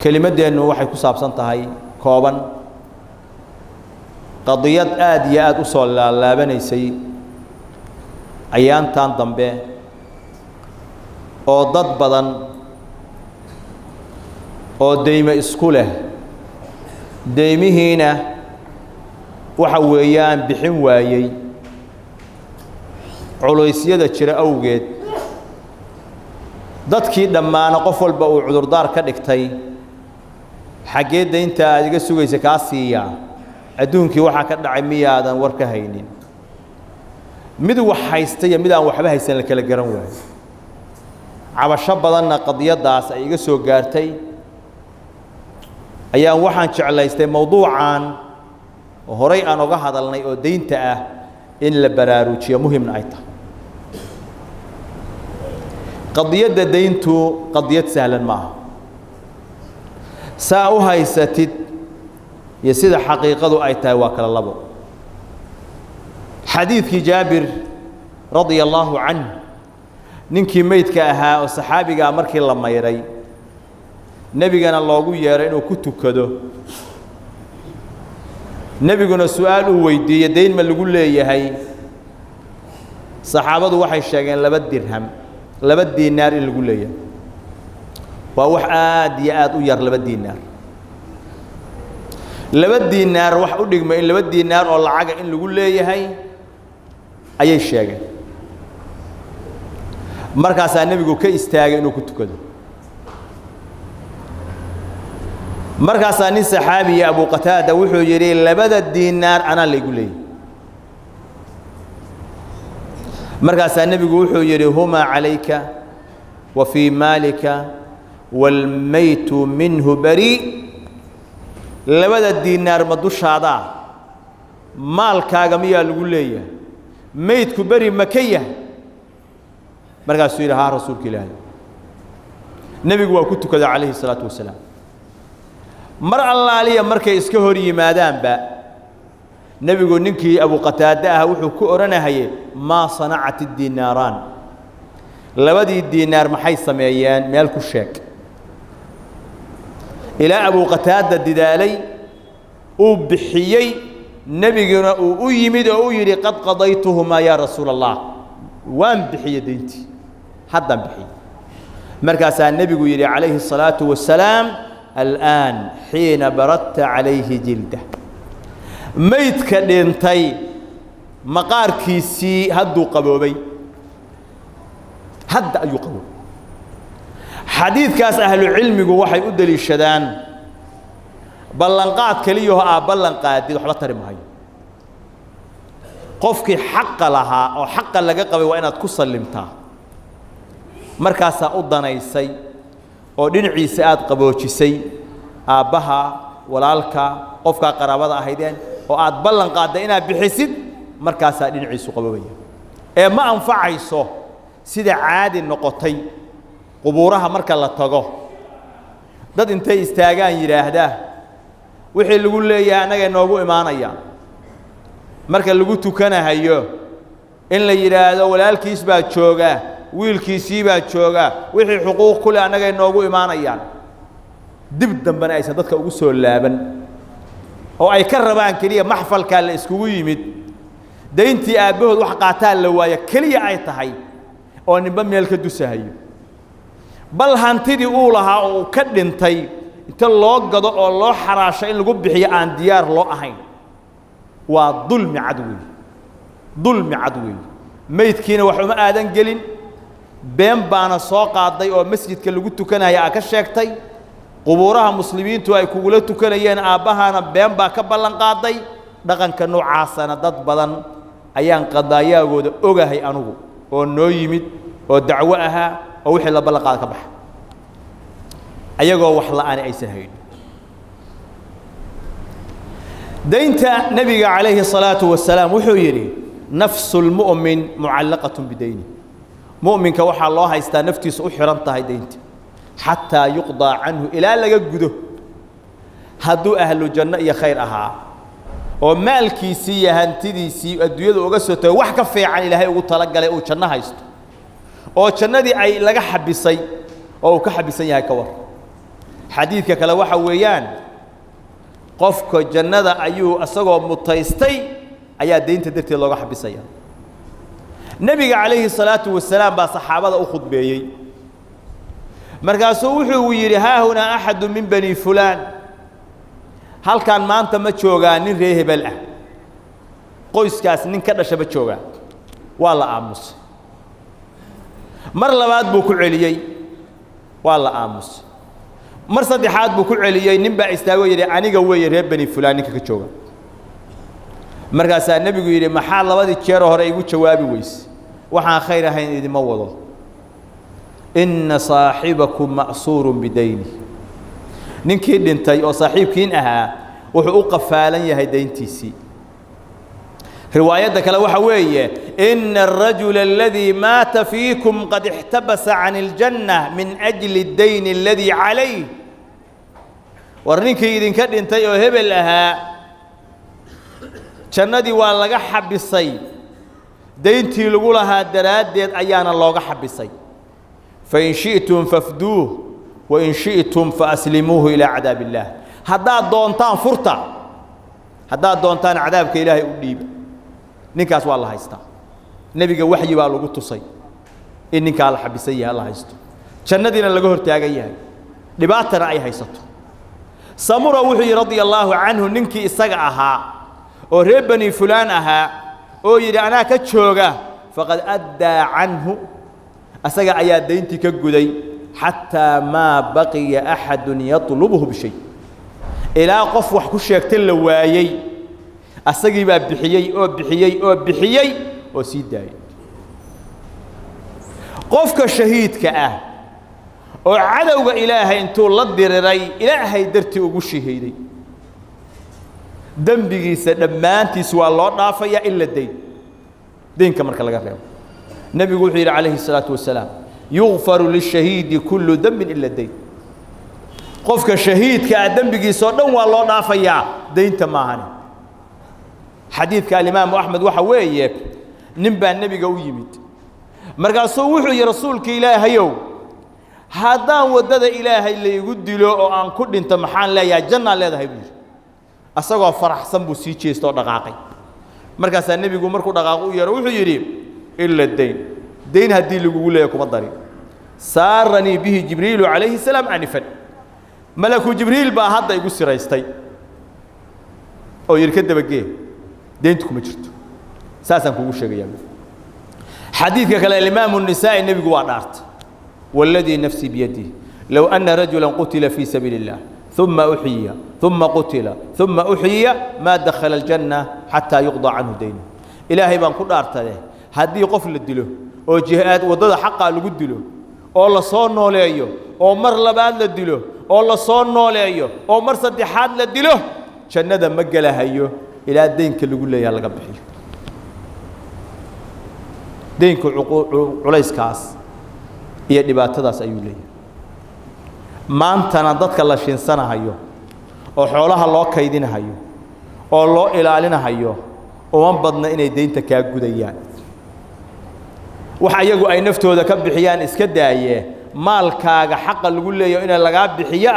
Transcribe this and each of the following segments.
كلمتنا waxay ku saabsan tahay kooban qadiyad aad iyo aad u soo laabaneysay ayaantan dambe oo dad badan oo deyma isku leh deymihiina waxa weeyaan bixin waayay culeysyada jira awgeed dadkii dhammaana qof walba uu cudurdaar ka dhigtay xagee deynta aad iga sugaysa ka siiya adduunkii waxa ka dhacay miyaadan war ka haynin mid wax haystay mid aan waxba haysan la kala garan waayo cabasho badanna qadiyadaas ay iga soo gaartay ayaan waxaan jeclaystay mawduucan horay aan uga hadalnay oo deynta ah in la baraarujiyo muhiimna ay tahay qadiyada deyntu qadiyad sahlan ma aha saa u haysatid iyo sida xaqiiqadu ay tahay waa kala labo xadiidkii jaabir radiyallahu anhu ninkii meydka ahaa oo saxaabiga markii la mayray nabigana loogu yeeray inuu ku tukado nabiguna su'aal uu weydiiyay deyn ma lagu leeyahay saxaabadu waxay sheegeen 2 dirham 2 diinaar in lagu leeyahay waa wax aad iyo aad u yar 2 diinaar 2 diinaar wax u dhigmay in 2 diinaar oo lacag in lagu leeyahay ayay sheegeen markaas nabigu ka istaagay inuu ku tukado markaas nin saxaabi Abu Qatada wuxuu yiri 2 diinaar ana lagu leeyahay markaas nabigu wuxuu yiri huma alayka wa fi malika والميت منه بريء 2 دينار ما دشادا مالكاغا ميا لغو لييه ميدku bari makaya markaas uu yiraahdo rasuulka ilaahay nabigu waa ku tukada kaleey salaatu wasalaam mar allaaliya markay iska hor yimaadaanba nabigu ninkii Abu Qatada ah wuxuu ku oranahay ma sana'at ad-dinaran 2 diinaar maxay sameeyeen meel ku sheeg إلى أبو قتادة ددالي وبحيي نبينا ويمد ويري قد قضيتهما يا رسول الله وان بحيي دينتي حدا بحيي مركز النبي يري عليه الصلاة والسلام الآن حين بردت عليه جلده ميت كدينتي مقار كيسي هدو قبوبي هدا أيو قبوب حديث كاس أهل العلم وحي أدلي الشدان بلنقات كليها بلنقات دي وحلا تري مهي قفك حق لها أو حق لقى قبي وأنا تكسر لمتها مركز أدنيسي أو دنعي ساعات قبوشي أبها ولالك قفك قرابة هيدين وأد بلنقات دينا بحسد مركز دنعي سقبوية إيه ما أنفع يسوه سيد عادي النقطي قبورها marka la tago dad intay istaagaan yiraahda wixii lagu leeyahay anaga inoogu imaanaya marka lagu tukanahayo in la yiraahdo walaalkiis baa jooga wiilkiisii baa jooga wixii xuquuq kule anaga inoogu imaanayaan dib dambana aysan dadka ugu soo laaban oo ay ka rabaan kaliya maxfalka la iskugu yimid deyntii aabahood wax qaataan la waaya kaliya ay tahay oo ninba meel ka dusahayo bal hantidii uu lahaa oo ka dhintay inta loo gado oo loo xaraasho in lagu bixiyo aan diyaar loo ahayn waa dulmi cadwi meydkiina wax uma aadan gelin been baana soo qaaday oo masjidka lagu tukanayo ka sheegtay qubuuraha muslimiintu ay kugula tukanayeen aabahana been baa ka ballan qaaday dhaqanka noocaasana dad badan ayaan qadaayagooda ogahay anugu oo noo yimid oo dacwo ahaa oo wixii la ballan qaad ka bax ayagoo wax la'aan aysan hayn deynta nabiga kaleey salaatu wasalaam wuxuu yiri nafsul mu'min mu'allaqatun bidayni mu'minka waxa loo haystaa naftiisa u xiran tahay deynta hatta yuqda anhu ila laga gudo haduu ahlu janna iyo khayr ahaa oo maalkiisi iyo hantidiisi adduunyada uga soo tago wax ka fiican ilaahay ugu tala galay oo janna haysto oo jannadii ay laga xabisay oo ka xabisan yahay ka war xadiidka kale waxa weeyaan qofka jannada ayuu asagoo mutaystay ayaa deynta darteed looga xabisaya nabiga calayhi salaatu wasalaam baa saxaabada u khudbeeyey markaasuu wuxuu yidhi haa hunaa axadu min bani fulaan halkan maanta ma joogaa nin reer hebel ah qoyskaas nin ka dhasha ma joogaa waa la aamusay mar labaad buu ku celiyey waa la aamusay mar saddexaad buu ku celiyey nin baa istaagoo yidhi aniga weeye reer bani fulaan ninka ka jooga markaasaa nebigu yidhi maxaa labadii jeer hore igu jawaabi weyse waxaan khayr ahayn idima wado inna saaxibakum ma'suurun bidayni ninkii dhintay oo saaxiibkiin ahaa wuxuu u qafaalan yahay dayntiisii riwaayadda kale waxa weeye ina arajula aladii maata fiikum qad ixtabasa can iljanna min ajli اdayni aladii calayh war ninkii idinka dhintay oo hebel ahaa jannadii waa laga xabisay dayntii lagu lahaa daraaddeed ayaana looga xabisay fain shi'tum fafduuh wain shi'tum faaslimuuhu ilaa cadaab illaah haddaad doontaan furta haddaad doontaan cadaabka ilaahay u dhiiba ninkaas waa la haystaa nebiga waxyi baa lagu tusay in ninkaa la xabisan yahay la haysto jannadiina laga hortaagan yahay dhibaatana ay haysato samura wuxuu yidhi radia allaahu canhu ninkii isaga ahaa oo reer bani fulaan ahaa oo yidhi anaa ka jooga faqad addaa canhu asaga ayaa dayntii ka guday xataa maa baqiya axadun yaطlubuhu bishay ilaa qof wax ku sheegta la waayey asagii baa bixiyey oo bixiyey oo bixiyey oo sii daayay qofka shahiidka ah oo cadowga ilaahay intuu la diriray ilaahay dartii ugu shahiiday dembigiisa dhammaantiis waa loo dhaafayaa ila deynka marka laga reebo nebigu wuxuu yidhi calayhi الsalaatu wasalaam yugfaru lishahiidi kullu dembin ila deyn qofka shahiidka ah dembigiisa oo dhan waa loo dhaafayaa deynta maahane xadiidka alimaamu axmed waxa weeye nin baa nebiga u yimid markaasuu wuxuu yidhi rasuulka ilaahayow haddaan waddada ilaahay laygu dilo oo aan ku dhinto maxaan leeyahay jannaan leedahay buu yidhi asagoo faraxsan buu sii jeesta oo dhaqaaqay markaasaa nebigu markuu dhaqaaqo u yeero wuxuu yidhi ila deyn haddii lagugu leeyahay kuma darin saaranii bihi jibriilu calayhi salaam anifan malaku jibriil baa hadda igu siraystay oo yidhi ka dabagee deyntu kuma jirto saasaan kugu sheegayaa xadiidka kale alimaamu الnisaa'i nebigu waa dhaartay والذي نفسي بيده لو أن رجلا قتل في سبيل الله ثم أحيي ثم قتل ثم أحيي ما دخل الجنة حتى يقضى عنه دينه إلهي بان كل أرتده هدي قفل الدلو أو جهاد وضد حقا لقدلو أو الله صار نوليه أو مر لبان للدلو أو الله صار نوليه أو مر صدحات للدلو شندا مجله هيو إلى الدين كل يقول لي يلا قبحي دينك عليس كاس iyo dhibaatadaas ayuu leeyahay maantana dadka la shinsanahayo oo xoolaha loo kaydinahayo oo loo ilaalinahayo oo badna inay deynta ka gudayaan waxa iyagu ay naftooda ka bixiyaan iska daayee maalkaaga xaq lagu leeyahay in laga bixiyo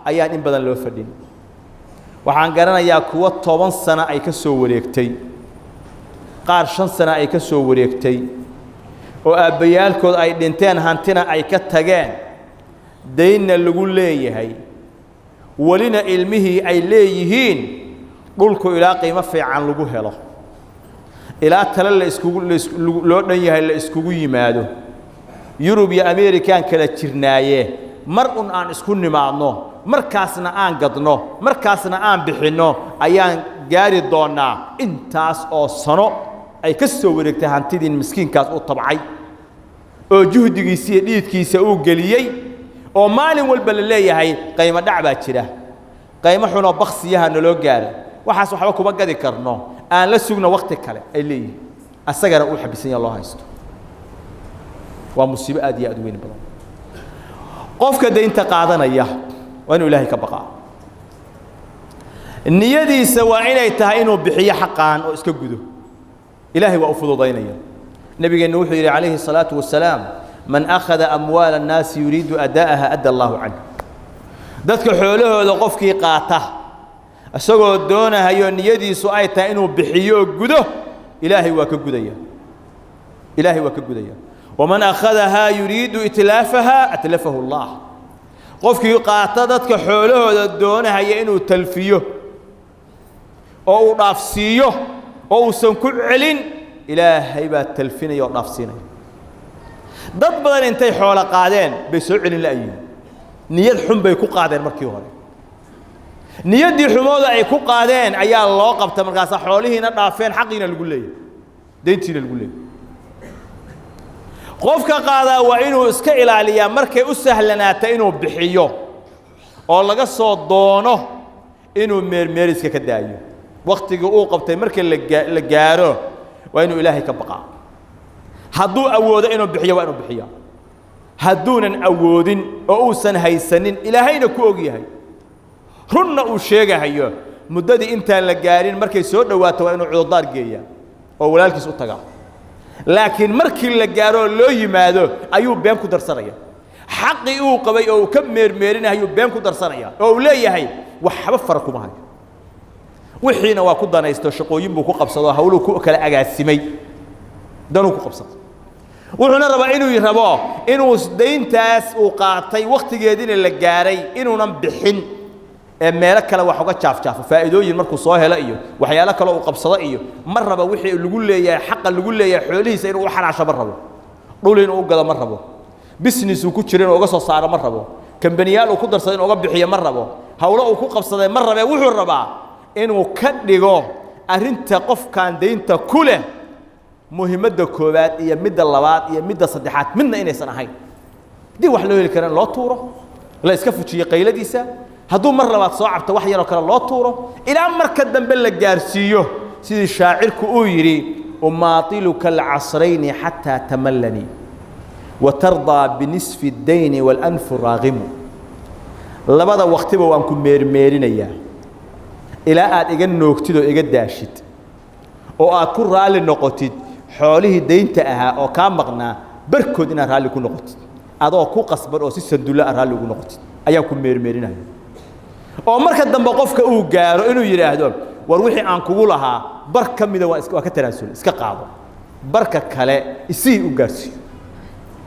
ayaan in badan loo fadhin waxaan garanayaa kuwa 10 sano ay ka soo wareegtay qaar 5 sano ay ka soo wareegtay oo aabbayaalkood ay dhinteen hantina ay ka tageen deynna lagu leeyahay walina ilmihii ay leeyihiin dhulku ilaa qiimo fiican lagu helo ilaa tala la iskugu loo dhan yahay la iskugu yimaado Yurub iyo Ameerikaan kala jirnaaye mar aan isku nimaadno markaasna aan gadno markaasna aan bixino ayaan gaari doonaa intaas oo sano ay ka soo wareegtay hantidin miskiinkaas u tabcay oo juhdigiisa iyo dhiidkiisa uu galiyay oo maalin walba la leeyahay qiimo dhac baa jira qiimo xuno baqsiyaha naloo gaaray waxaas waxba kuma gadi karno aan la sugno waqti kale ay leeyihiin asagana uu xabisan yahay loo haysto waa musiibo aad iyo aad weyn badan qofka deynta qaadanaya waa inuu ilaahay ka baqaa niyadiisa waa inay tahay inuu bixiyo xaqaan oo iska gudo إلهي وأفضلينيا نبي النوح عليه الصلاة والسلام من أخذ أموال الناس يريد أداءها أدى الله عنه dadka xoolahooda qofkii qaata asagoo doonayo niyadiisu ay tahay inuu bixiyo gudo ilaahay waa ka gudaya ilaahay waa ka gudaya waman akhadaha yuriidu itlaafaha atlafahu allah qofkii qaata dadka xoolahooda doonaya inuu talfiyo oo uu dhaafsiiyo oo uusan ku celin ilaahay baa talfinaya oo dhaafsiinaya dad badan intay xoolo qaadeen bay soo celin la'yiin niyad xun bay ku qaadeen markii hore niyaddii xumooda ay ku qaadeen ayaa loo qabta markaas xoolihiina dhaafeen xaqiina lagu leeyahay deyntiina lagu leeyahay qofka qaadaa waa inuu iska ilaaliyaa markay u sahlanaata inuu bixiyo oo laga soo doono inuu meermeeriska ka daayo waqtiga uu qabtay markii la gaaro waa inuu ilaahay ka baqaa hadduu awoodo inuu bixiyo waa inuu bixiyo hadduunan awoodin oo uusan haysanin ilaahayna ku og yahay runna uu sheegahayo muddadii intaan la gaarin markay soo dhawaato waa inuu cudurdaar geeyaa oo walaalkiis u tagaa laakiin markii la gaaro loo yimaado ayuu been ku darsanaya xaqii uu qabay oo uu ka meermeerinayo been ku darsanaya oo uu leeyahay waxba fara kuma hayo wixiina waa ku danaysto shaqooyin buu ku qabsado hawluhu ku kala agaasimay danuu ku qabsado wuxuuna rabaa inuu deyntaas uu qaatay waqtigeedina la gaaray inuunan bixin ee meelo kale wax uga jaafjaafo faa'iidooyin markuu soo helo iyo waxyaalo kale uu qabsado iyo mar raba wixii lagu leeyahay xaq lagu leeyahay xoolihiisa inuu xaraasho mar rabo dhul inuu gado mar rabo business uu ku jiro inuu uga soo saaro mar rabo kambaniyaal uu ku darsado inuu uga bixiyo mar rabo hawlo uu ku qabsaday mar rabe wuxuu rabaa inuu ka dhigo arinta qofkan deynta ku leh muhiimadda koowaad iyo midda labaad iyo midda saddexaad midna inaysan ahayn dii wax loo heli karaan loo tuuro la iska fujiyo qayladiisa hadduu mar labaad soo cabto wax yaroo kale loo tuuro ilaa marka dambe la gaarsiiyo sidii shaacirku uu yidhi umaatiluka alcasrayni xataa tamallanii watardaa binisfi اddayni walanfu raagimu labada waqtiba waan ku meermeerinayaa ilaa aad iga noogtid oo iga daashid oo aad ku raali noqotid xoolihii deynta ahaa oo kaa maqnaa barkood inaad raalli ku noqotid adoo ku qasban oo si sandulla aad raalli ugu noqotid ayaan ku meermeerinaya oo marka dambe qofka uu gaaro inuu yidhaahdo war wixii aan kugu lahaa bar ka mida waa ka tanaasul iska qaado barka kale isii u gaarsiiyo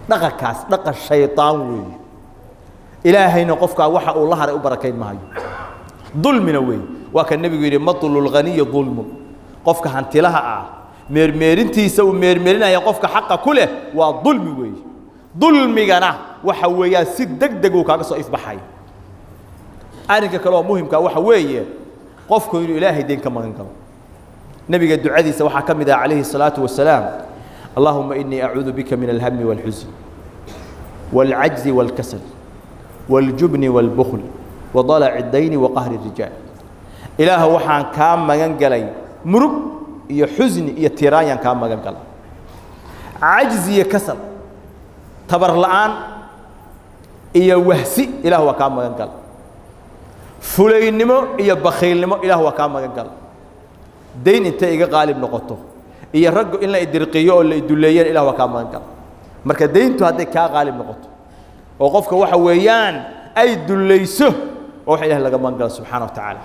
dhaqankaas dhaqan shaytaan weeye ilaahayna qofkaa waxa uu la haray u barakayn maayo dulmina weeye waa kan nebigu yidhi matlul ghaniyi dulmun qofka hantilaha ah meermeerintiisa uu meermerinaya qofka xaqa ku leh waa dulmi weeye dulmigana waxa weeyaan si degdeg uu kaaga soo ifbaxay arrinka kale oo muhiimka waxa weeye qofku inuu ilaahay deyn ka magan galo nabiga ducadiisa waxaa ka mid ah calayhi salaatu wasalaam allahumma innii acuudu bika min alhammi walxusn walcajzi walkasal waljubni walbukhl wadalaci اddayni waqahri الrijaal ilaaha waxaan kaa magan galay murug iyo xusni iyo tiiraanyaan kaa magan galay cajzi iyo kasal tabar la'aan iyo wahsi ilaah waa kaa magan galay fulaynimo iyo bakhiilnimo ilaah waa kaa magan galay dayn intay iga qaalib noqoto iyo raggu in la idirqiyo oo la iduleeyeen ilaah waa kaa magan galay marka dayntu hadday kaa qaalib noqoto oo qofka waxa weeyaan ay dulayso oo waxa ilaah laga magan galo subxaana wa tacaala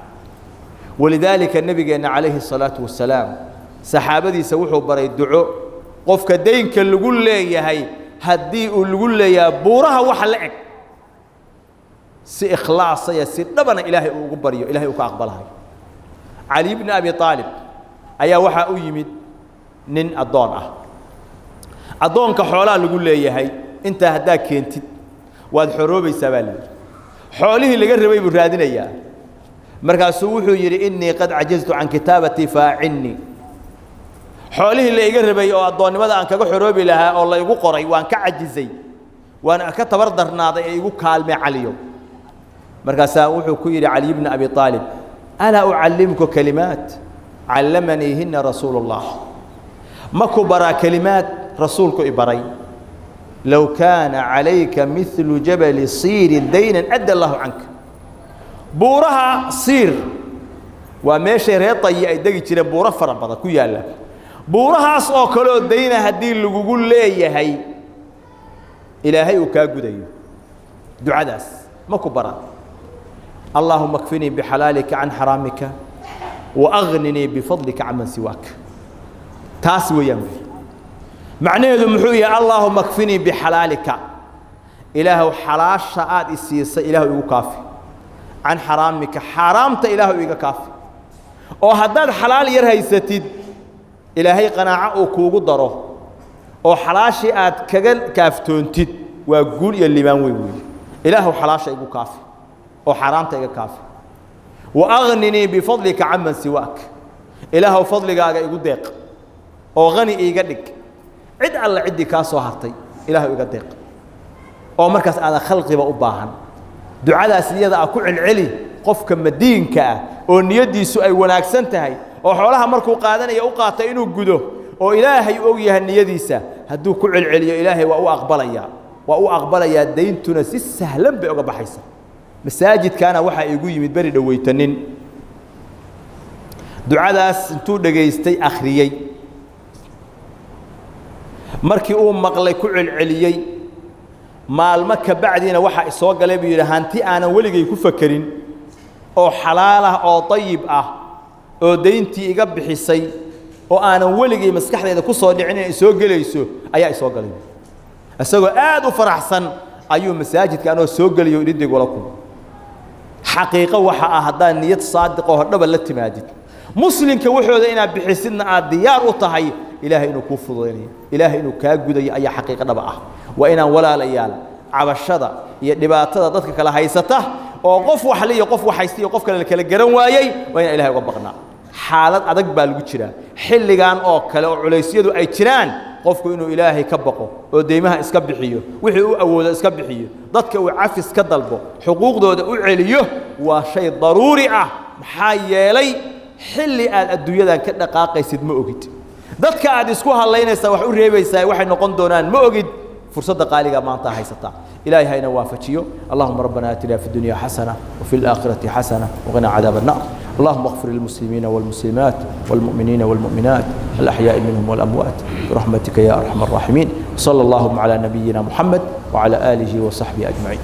walidaalika nabigeena calayhi salaatu wasalaam saxaabadiisa wuxuu baray duco qofka daynka lagu leeyahay haddii uu lagu leeyahay buuraha waxa la eg si ikhlaas iyo si dhabana ilaahay uu ugu baryo ilaahay uu ka aqbalahay cali ibn abi aalib ayaa waxa u yimid nin adoon ah adoonka xoolaha lagu leeyahay inta haddaa keentid waad xoroobaysaa baa leeyahay xoolihii laga rabay buu raadinayaa markaasuu wuxuu yidhi innii qad cajaztu can kitaabatii faacinnii xoolihii la iga rabay oo addoonnimada aan kaga xoroobi lahaa oo la igu qoray waan ka cajizay waan ka tabar darnaaday ee igu kaalmee caliyo markaasaa wuxuu ku yidhi cali ibni abi aalib alaa ucallimku kalimaat callamaniihinna rasuulu اllah ma ku baraa kalimaad rasuulku i baray low kaana calayka midlu jabali siirin daynan adda allahu canka buuraha siir waa meeshay reer tayi ay degi jireen buuro fara badan ku yaalla buurahaas oo kaloo dayna haddii lagugu leeyahay ilaahay uu kaa gudayo ducadaas ma ku baraa اللهم اكفني بحلالك عن حرامك وأغنني بفضلك عمن سواك تاس وينفي معناه محوية اللهم اكفني بحلالك إله حلاش شاءات السياسة إله يكافي عن حرامك حرامت إله يكافي أو هداد حلال يرهيستid إلهي قناعة وكوغو دره أو حلاشي آد كغل كافتونتid وقول يلي ما ويوي إله حلاش يكافي أو حرامت يكافي وأغنني بفضلك عمن سواك إله فضلك يقول ديق أو غني يقدك عد الله عدي كاسو هرتي إله يقول ديق أو مركز على خلقي وأباهن دعاء سيدة أكون العلي قفك مدينك أو نيدي سؤال وناكسنتهاي أو حولها مركو قادنا يوقعت إنه جده أو إلهي يوجه النيديسة هدو كل العلي إلهي وأو أقبل يا دين تنسي سهلا بأقب حيسا مساجد كان وحى يقول يمدبري دويتنين دعاء سنتو دقيستي أخريي مركي مقلي كل العليي maalmaka bacdiina waxa isoo galay buu yiraahdo aanan waligay ku fakirin oo xalaal ah oo tayyib ah oo deyntii iga bixisay oo aanan waligay maskaxdayda ku soo dhicin inay soo galayso ayaa isoo galay asagoo aad u faraxsan ayuu masaajidka anoo soo galiyo idindig wala ku xaqiiqo waxa ah haddaan niyad saadiq oo dhab la timaadid muslimka wuxuu inaad bixisidna aad diyaar u tahay ilaahay inuu ku fududeeyo ilaahay inuu ka gudayo ayaa xaqiiqo dhab ah وإن ولا ليال عبشرة يدباتها ضدك كلا هيسته وقف وحلي وقف وحيستي وقف كلا جرن وايي وإن إلهي وبقنا حالات عدك بالوجرة حل جان أو كلا عليسيد أي تران قف إنه إلهي كبقه وديمها إسكب حيه وحيو أول إسكب حيه ضدك وعفس كضلبه حقوق دود عليه وشيء ضروري محيالي حل الدنيا ذا كنا قاقي سد مؤجد ضدك عاد إسكوها الله ينسى وحور ريبيسا وحي نقول دونان مؤجد فرصة قالقة ما انتهى حيستا إلهي هاي نوافتشيو اللهم ربنا آتنا في الدنيا حسنة وفي الآخرة حسنة وقنا عذاب النار اللهم اغفر للمسلمين والمسلمات والمؤمنين والمؤمنات الأحياء منهم والأموات برحمتك يا أرحم الراحمين صلى الله على نبينا محمد وعلى آله وصحبه أجمعين